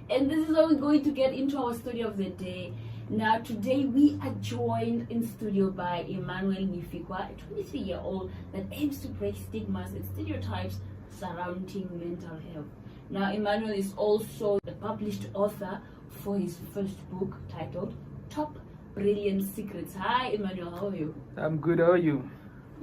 And this is how we're going to get into our story of the day. Now, today we are joined in studio by Immanuel Nghifikwa, a 23-year-old that aims to break stigmas and stereotypes surrounding mental health. Now, Immanuel is also a published author for his first book titled Top Brilliant Secrets. Hi, Immanuel, how are you? I'm good, how are you?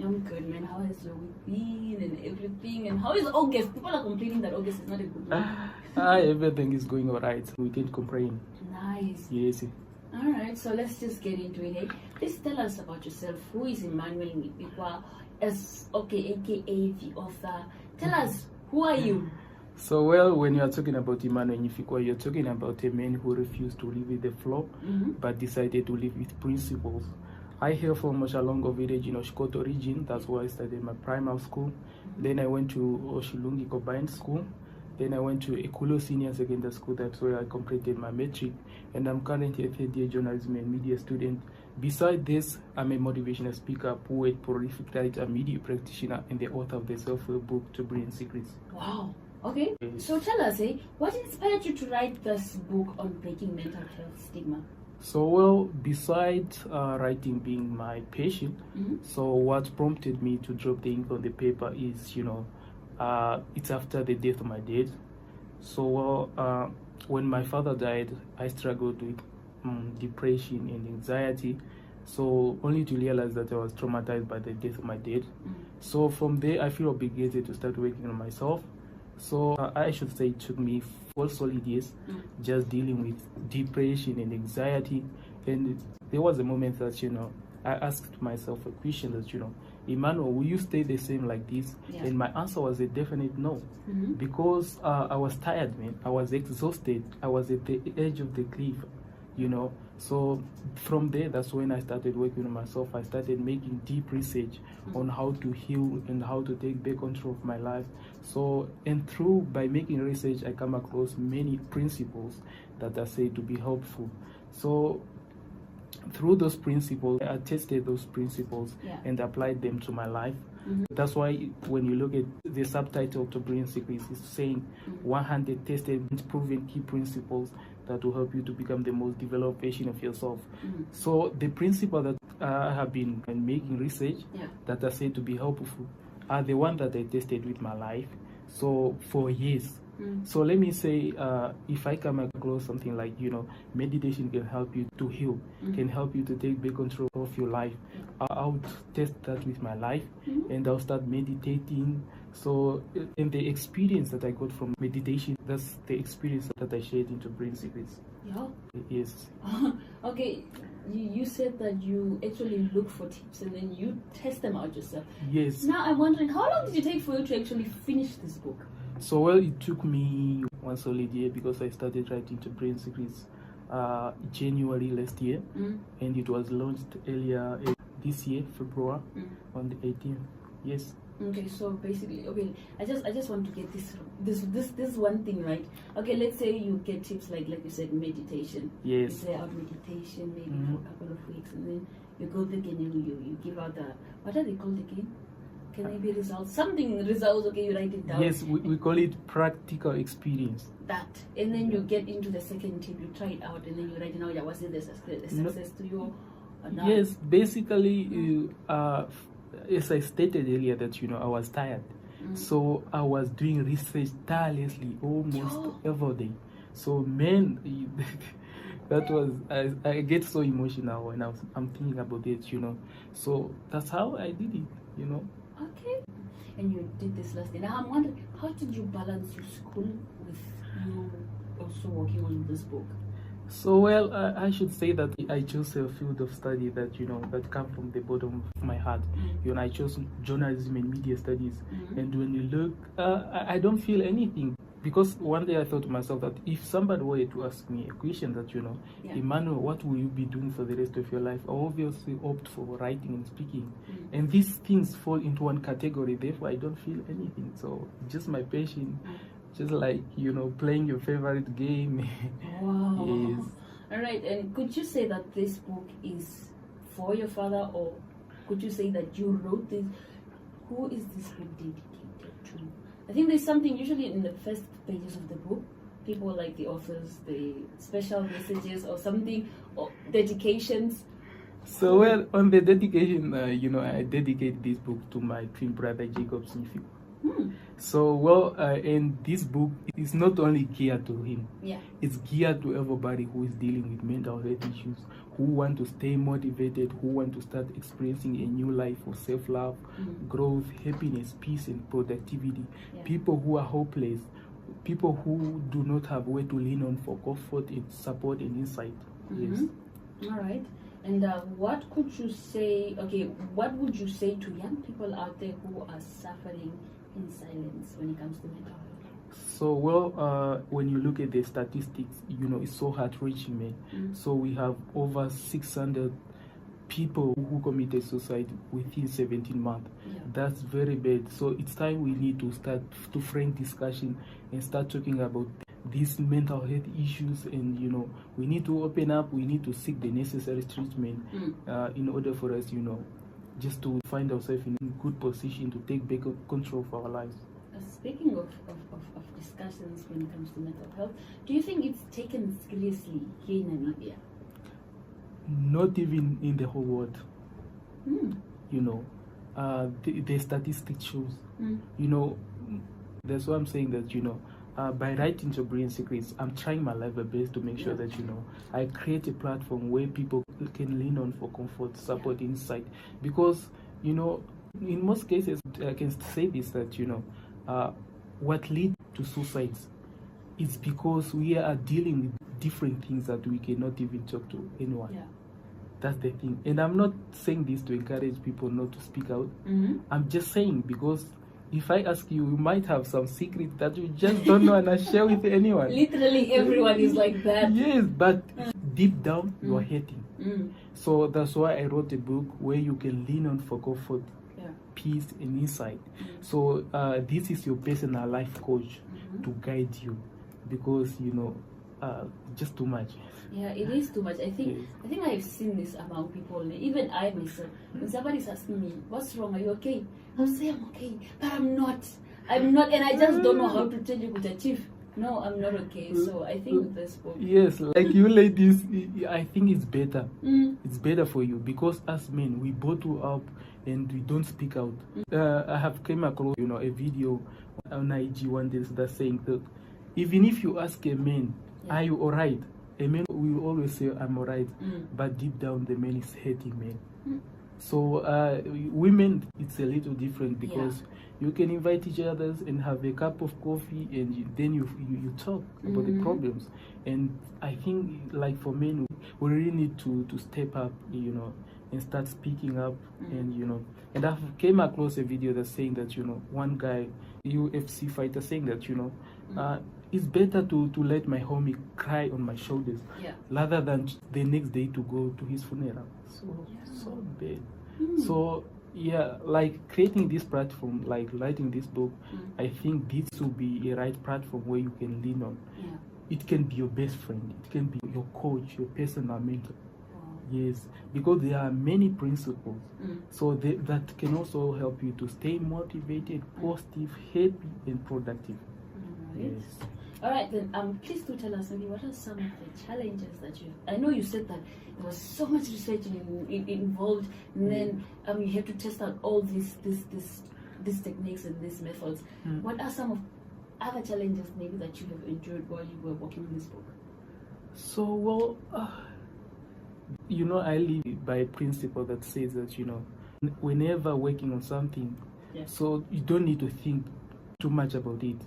I'm good, man. How has your week been and everything? And how is August? People are complaining that August is not a good month. Everything is going alright. We can't complain. Nice. Yes. Alright, so let's just get into it. Hey, please tell us about yourself. Who is Immanuel Nghifikwa, aka the author? Tell us, who are you? So, well, when you are talking about Immanuel Nghifikwa, you're talking about a man who refused to live with the flow, but decided to live with principles. I hail from Moshalongo village in Oshikoto region. That's where I started my primary school. Then I went to Oshilungi Combined School. Then I went to Ekulo Senior Secondary School. That's where I completed my metric. And I'm currently a third-year journalism and media student. Besides this, I'm a motivational speaker, poet, prolific writer, media practitioner, and the author of the self-help book, To Brilliant Secrets. Wow. Okay. So tell us, what inspired you to write this book on breaking mental health stigma? So, well, besides writing being my passion, so what prompted me to drop the ink on the paper is, it's after the death of my dad. So, when my father died, I struggled with depression and anxiety. So, only to realize that I was traumatized by the death of my dad. So, from there, I feel obligated to start working on myself. So, I should say it took me 4 solid years just dealing with depression and anxiety. And there was a moment that, I asked myself a question that, Immanuel, will you stay the same like this? Yeah. And my answer was a definite no. Because I was tired, man. I was exhausted. I was at the edge of the cliff, So from there, that's when I started working on myself. I started making deep research on how to heal and how to take back control of my life. So, and by making research, I come across many principles that are said to be helpful. So through those principles, I tested those principles and applied them to my life. That's why when you look at the subtitle to Brilliant Secrets, it's saying 100 tested and proven key principles that will help you to become the most developed version of yourself. So the principle that I have been making research that are said to be helpful are the ones that I tested with my life. So for years. So let me say, if I come across something like, meditation can help you to heal, can help you to take back control of your life. I would test that with my life and I'll start meditating. So, and the experience that I got from meditation, that's the experience that I shared into Brain Secrets. Yeah. Yes. Okay, you said that you actually look for tips and then you test them out yourself. Yes. Now I'm wondering, how long did it take for you to actually finish this book? So, well, it took me 1 solid year because I started writing to Brain Secrets January last year, and it was launched earlier this year, February, on the 18th. Yes. Okay, so basically, I just want to get this one thing right. Okay, let's say you get tips like you said, meditation. Yes. You try out meditation maybe for a couple of weeks, and then you go back and you give out what are they called again? Can they be results? Results, okay, you write it down. Yes, we call it practical experience. That. And then you get into the second tip, you try it out, and then you write it out. Was it a success to you or not? Yes, basically, as I stated earlier that, I was tired. So I was doing research tirelessly almost every day. So, man, that was, I get so emotional when I'm thinking about it, So that's how I did it, Okay. And you did this last day. Now I'm wondering, how did you balance your school with you also working on this book? So, well, I should say that I chose a field of study that, that come from the bottom of my heart. I chose journalism and media studies. And when you look, I don't feel anything. Because one day I thought to myself that if somebody were to ask me a question that, Immanuel, what will you be doing for the rest of your life? I obviously opt for writing and speaking. And these things fall into one category, therefore I don't feel anything. So just my passion, just like, playing your favorite game. Wow. Yes. All right, and could you say that this book is for your father, or could you say that you wrote this? Who is this book dedicated to? I think there's something usually in the first pages of the book people like the authors, the special messages or something, or dedications? So, well, on the dedication, I dedicate this book to my twin brother, Jacob Nghifikwa. So, well, and this book is not only geared to him. Yeah. It's geared to everybody who is dealing with mental health issues, who want to stay motivated, who want to start experiencing a new life of self-love, growth, happiness, peace, and productivity. Yeah. People who are hopeless, people who do not have where to lean on for comfort and support and insight. Yes. All right. And what could you say, what would you say to young people out there who are suffering in silence when it comes to mental health? So, well, when you look at the statistics, it's so heart-wrenching, man. So we have over 600 people who committed suicide within 17 months. Yeah. That's very bad. So it's time we need to start to frank discussion and start talking about these mental health issues, and we need to open up, we need to seek the necessary treatment in order for us, just to find ourselves in a good position to take back control of our lives. Speaking of discussions when it comes to mental health, do you think it's taken seriously here in Namibia? Not even in the whole world. The statistics shows, that's why I'm saying that, by writing to Brain Secrets, I'm trying my level best to make sure that, I create a platform where people can lean on for comfort, support, insight. Because, in most cases, I can say this, that, what leads to suicides is because we are dealing with different things that we cannot even talk to anyone. Yeah. That's the thing. And I'm not saying this to encourage people not to speak out. I'm just saying because if I ask you, you might have some secret that you just don't know and share with anyone. Literally everyone is like that. Yes, but deep down, you are hurting. So that's why I wrote a book where you can lean on for comfort, peace, and insight. So this is your personal life coach to guide you, because just too much. Yeah, it is too much. I think I've seen this among people. Even I myself, when somebody's asking me, "What's wrong? Are you okay?" I'll say I'm okay, but I'm not, and I just don't know how to tell you, "Good chief, no, I'm not okay." So I think with this book, yes, like you ladies, I think it's better. It's better for you, because as men, we bottle up and we don't speak out. I have came across a video on IG one day that's saying that even if you ask a man, "Are you alright?" a man will always say, "I'm alright," but deep down the man is hating men. So women, it's a little different, because you can invite each other and have a cup of coffee, and then you talk about the problems. And I think, like, for men, we really need to step up, and start speaking up. And I came across a video that's saying that, one guy, UFC fighter, saying that, it's better to let my homie cry on my shoulders rather than the next day to go to his funeral. So bad. So like creating this platform, like writing this book, I think this will be a right platform where you can lean on. It can be your best friend, it can be your coach, your personal mentor. Yes, because there are many principles, so that can also help you to stay motivated, positive, happy, and productive. Yes. All right, then please do tell us maybe what are some of the challenges that I know you said that there was so much research involved, and then you had to test out all these techniques and these methods. What are some of other challenges maybe that you have endured while you were working on this book? So, well, I live by a principle that says that, whenever working on something, so you don't need to think too much about it.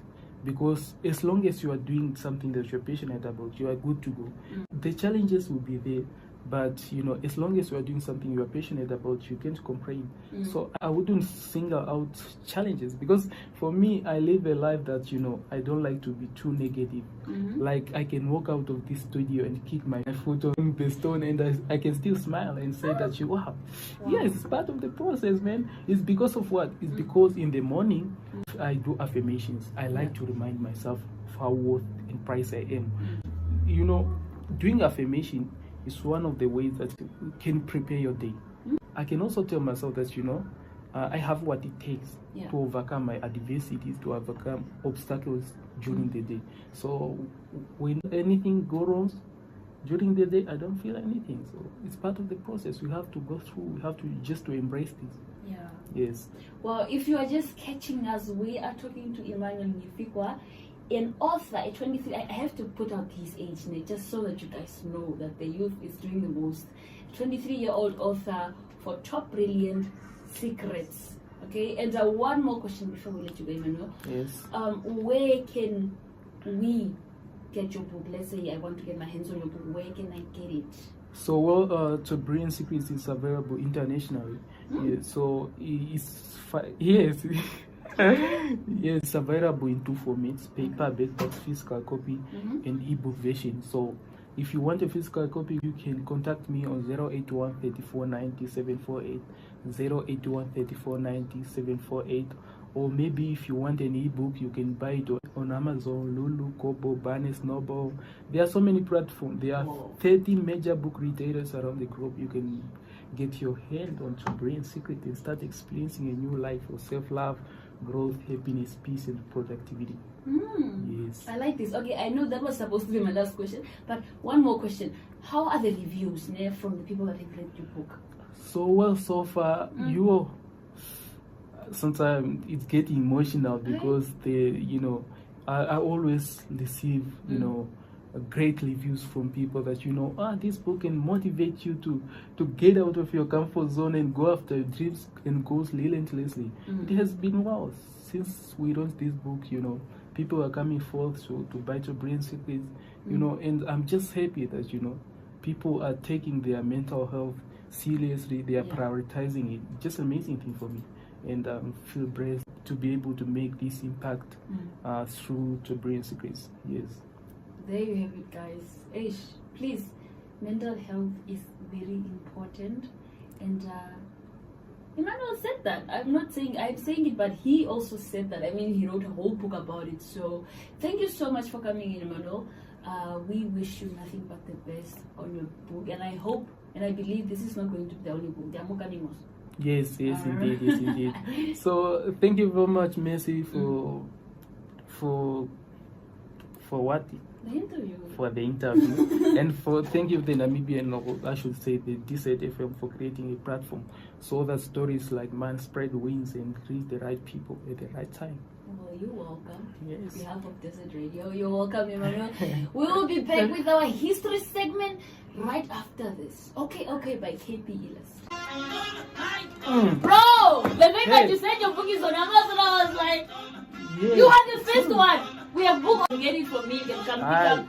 Because as long as you are doing something that you're passionate about, you are good to go. The challenges will be there, but as long as you are doing something you are passionate about, you can't complain. So I wouldn't single out challenges, because for me, I live a life that I don't like to be too negative. Like, I can walk out of this studio and kick my foot on the stone, and I can still smile and say that wow, yes, it's part of the process, man. It's because of what? It's because in the morning I do affirmations. I like to remind myself of how worth and price I am. Doing affirmation is one of the ways that you can prepare your day. I can also tell myself that I have what it takes Yeah. to overcome my adversities, to overcome obstacles during the day. So when anything goes wrong during the day, I don't feel anything. So it's part of the process. We have to go through. We have to just to embrace this. Yeah. Yes. Well, if you are just catching us, we are talking to Immanuel Nghifikwa, an author at 23. I have to put out his age in it just so that you guys know that the youth is doing the most. 23-year-old author for Top Brilliant Secrets. Okay, and one more question before we let you go, Immanuel. Yes. Where can we get your book? Let's say I want to get my hands on your book. Where can I get it? So, well, To Brilliant Secrets is available internationally. Yeah, so it's yes. Yes, it's available in 2 formats: paperback, that's physical copy, and ebook version. So if you want a physical copy, you can contact me on 081 34 90 748, 081 34 90 748. Or maybe if you want an ebook, you can buy it on Amazon, Lulu, Kobo, Barnes Noble. There are so many platforms. There are 30 major book retailers around the globe. You can get your hand on To Brilliant Secret and start experiencing a new life of self-love, growth, happiness, peace, and productivity. Yes. I like this. Okay, I know that was supposed to be my last question, but one more question. How are the reviews from the people that have read your book? So well, so far, sometimes it's getting emotional because I always receive, great reviews from people that, this book can motivate you to get out of your comfort zone and go after dreams and goals relentlessly. It has been since we wrote this book, people are coming forth to buy To Brilliant Secrets, and I'm just happy that, people are taking their mental health seriously. They are prioritizing it. Just amazing thing for me. And I feel blessed to be able to make this impact through To Brilliant Secrets. Yes. There you have it, guys. Please, mental health is very important. And Immanuel said that. I'm saying it, but he also said that. I mean, he wrote a whole book about it. So thank you so much for coming in, Immanuel. We wish you nothing but the best on your book. And I hope and I believe this is not going to be the only book. There are more coming. Yes, indeed. So thank you very much, Messi, for what? The interview. For the interview. And thank you the Namibian, I should say the D-Set FM for creating a platform so that stories like mine spread wings and reach the right people at the right time. Well, you're welcome. Yes. On behalf of Desert Radio, you're welcome, Immanuel. We will be back with our history segment right after this. Okay, by KP Ilas. Bro, the way that you said your book is on Amazon, I was like, you are the first one. We have book. Get it from me. You can come pick up.